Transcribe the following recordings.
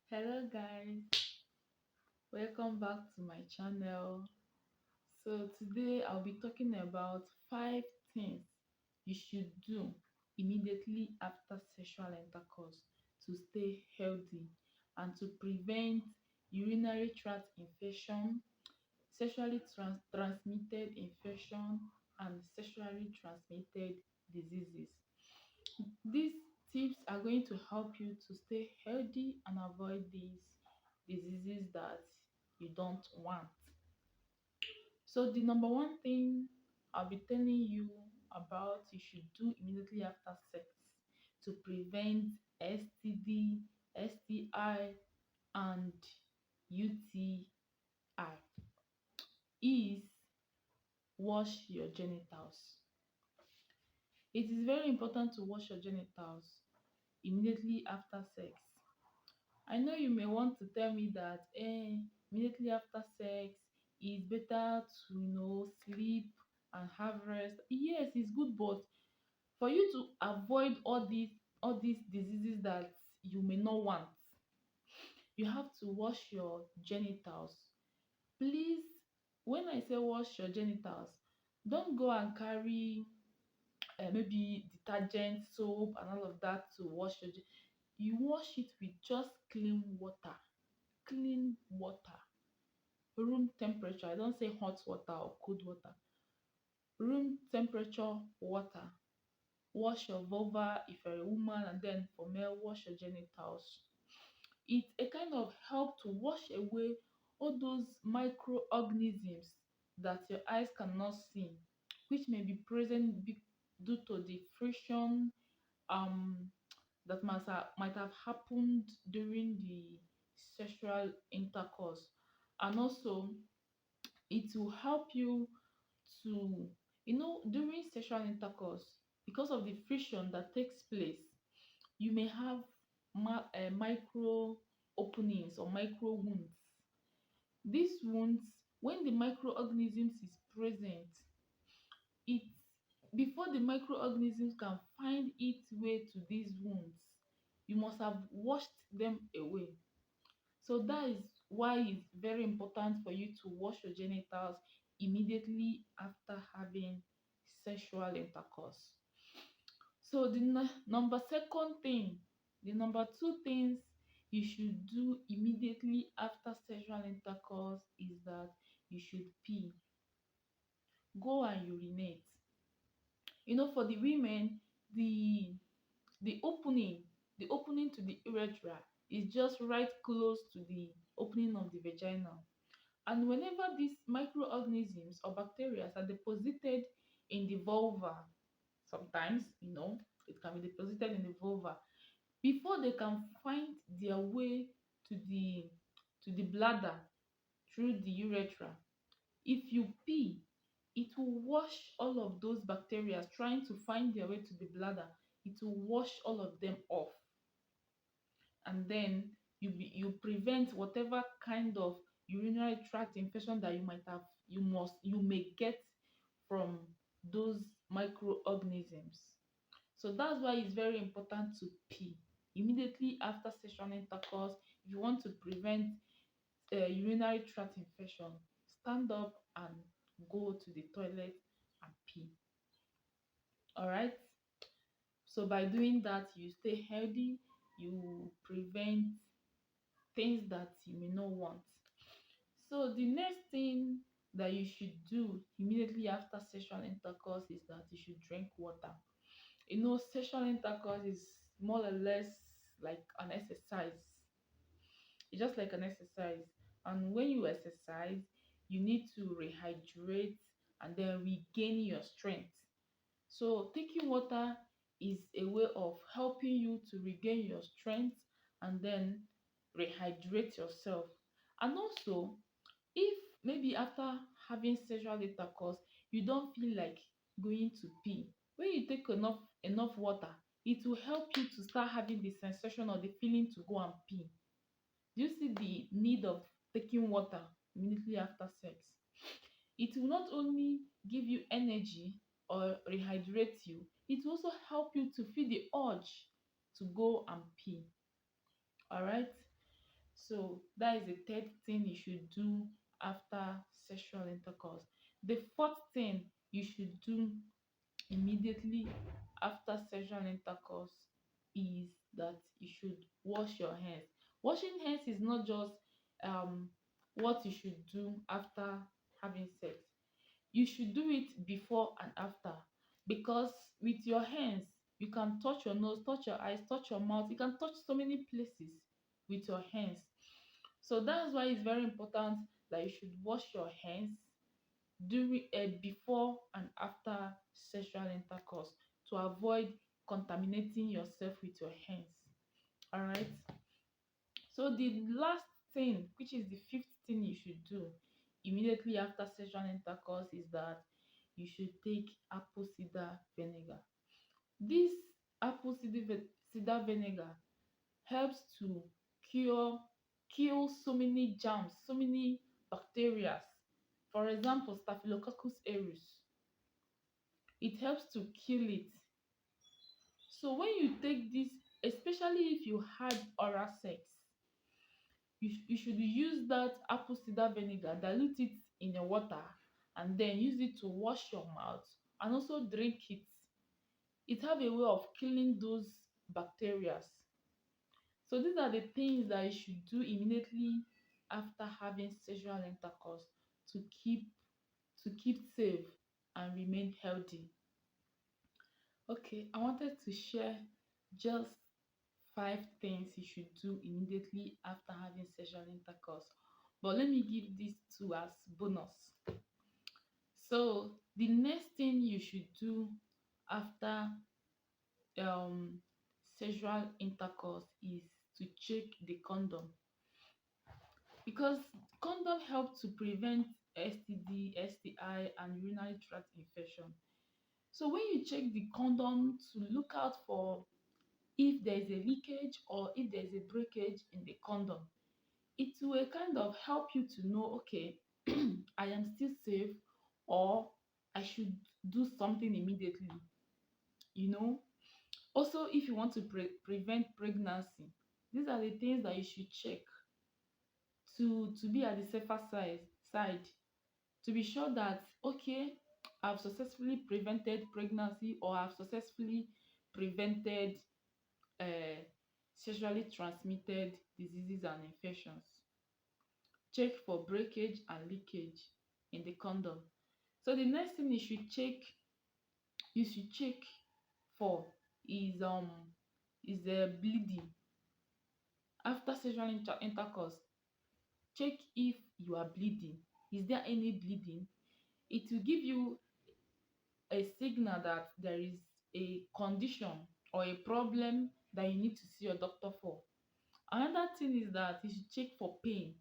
Hello guys, welcome back to my channel. So today I'll be talking about 5 things you should do immediately after sexual intercourse to stay healthy and to prevent urinary tract infection, sexually transmitted infection, and sexually transmitted diseases. These tips are going to help you to stay healthy and avoid these diseases that you don't want. So, the number one thing I'll be telling you about you should do immediately after sex to prevent STD, STI, and UTI is wash your genitals. It is very important to wash your genitals immediately after sex. I know you may want to tell me that immediately after sex it's better to sleep and have rest. Yes, it's good, but for you to avoid all these diseases that you may not want, you have to wash your genitals. Please, when I say wash your genitals, don't go and carry maybe detergent, soap, and all of that to wash you wash it with just clean water, room temperature. I don't say hot water or cold water, room temperature water. Wash your vulva if you're a woman, and then for male, wash your genitals. It's a kind of help to wash away all those microorganisms that your eyes cannot see, which may be present due to the friction um that might have happened during the sexual intercourse. And also, it will help you to, during sexual intercourse, because of the friction that takes place, you may have micro openings or micro wounds. These wounds, when the microorganisms is present, it before the microorganisms can find its way to these wounds, you must have washed them away. So that is why it's very important for you to wash your genitals immediately after having sexual intercourse. So number second thing, the number two things you should do immediately after sexual intercourse is that you should pee. Go and urinate. For the women, the the opening the opening to the urethra is just right close to the opening of the vagina. And whenever these microorganisms or bacteria are deposited in the vulva, sometimes it can be deposited in the vulva before they can find their way to the bladder through the urethra. If you pee, it will wash all of those bacteria trying to find their way to the bladder. It will wash all of them off, and then you prevent whatever kind of urinary tract infection that you may get from those microorganisms. So that's why it's very important to pee immediately after sexual intercourse. If you want to prevent urinary tract infection, stand up and go to the toilet and pee. All right. So by doing that, you stay healthy, you prevent things that you may not want. So the next thing that you should do immediately after sexual intercourse is that you should drink water. Sexual intercourse is more or less like an exercise. It's just like an exercise. And when you exercise, you need to rehydrate and then regain your strength. So taking water is a way of helping you to regain your strength and then rehydrate yourself. And also, if maybe after having sexual intercourse, you don't feel like going to pee, when you take enough water, it will help you to start having the sensation or the feeling to go and pee. Do you see the need of taking water immediately after sex? It will not only give you energy or rehydrate you, it will also help you to feel the urge to go and pee. All right. So that is the third thing you should do after sexual intercourse. The fourth thing you should do immediately after sexual intercourse is that you should wash your hands. Washing hands is not just um what you should do after having sex. You should do it before and after, because with your hands you can touch your nose, touch your eyes, touch your mouth. You can touch so many places with your hands. So that's why it's very important that you should wash your hands during before and after sexual intercourse, to avoid contaminating yourself with your hands. All right. So the last thing, which is the fifth thing you should do immediately after sexual intercourse, is that you should take apple cider vinegar. This cider vinegar helps to cure kill so many germs, so many bacteria. For example, Staphylococcus aureus. It helps to kill it. So when you take this, especially if you had oral sex, you should use that apple cider vinegar, dilute it in your water, and then use it to wash your mouth and also drink it. It have a way of killing those bacteria. So these are the things that you should do immediately after having sexual intercourse to keep safe and remain healthy. Okay, I wanted to share just five things you should do immediately after having sexual intercourse. But let me give these two as bonus. So the next thing you should do after um sexual intercourse is to check the condom, because condom help to prevent STD, STI, and urinary tract infection. So when you check the condom, to look out for if there is a leakage or if there is a breakage in the condom, it will kind of help you to know, okay, I am still safe, or I should do something immediately. You know, also if you want to prevent pregnancy, these are the things that you should check to be at the safer side, to be sure that, okay, I've successfully prevented pregnancy, or I've successfully prevented uh, sexually transmitted diseases and infections. Check for breakage and leakage in the condom. So the next thing you should check for is bleeding after sexual intercourse. Check if you are bleeding. Is there any bleeding? It will give you a signal that there is a condition or a problem that you need to see your doctor for. Another thing is that you should check for pain,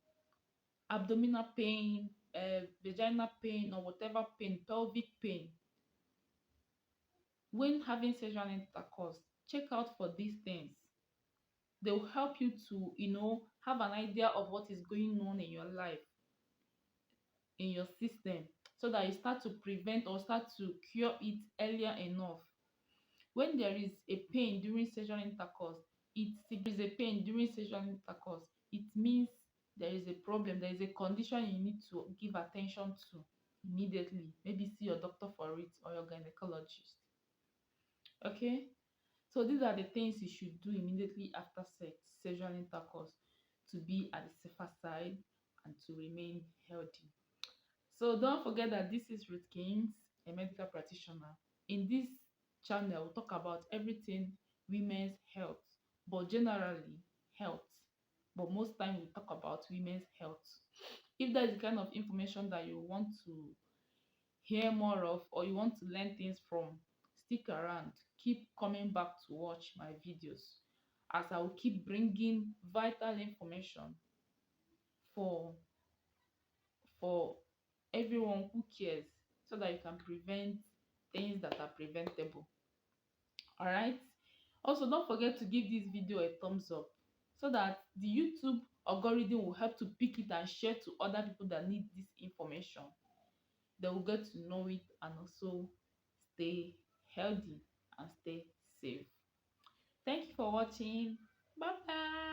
abdominal pain, vaginal pain, or whatever pain, pelvic pain. When having sexual intercourse, check out for these things. They will help you to, have an idea of what is going on in your life, in your system, so that you start to prevent or start to cure it earlier enough. When there is a pain during sexual intercourse, it means there is a problem, there is a condition you need to give attention to immediately. Maybe see your doctor for it, or your gynecologist. Okay, so these are the things you should do immediately after sexual intercourse, to be at the safer side and to remain healthy. So don't forget that this is Ruth Kings, a medical practitioner. In this channel, we talk about everything women's health, but generally health. But most time we talk about women's health. If that is the kind of information that you want to hear more of, or you want to learn things from, stick around. Keep coming back to watch my videos, as I will keep bringing vital information for for everyone who cares, so that you can prevent things that are preventable. All right. Also, don't forget to give this video a thumbs up, so that the YouTube algorithm will help to pick it and share to other people that need this information. They will get to know it and also stay healthy and stay safe. Thank you for watching. Bye bye.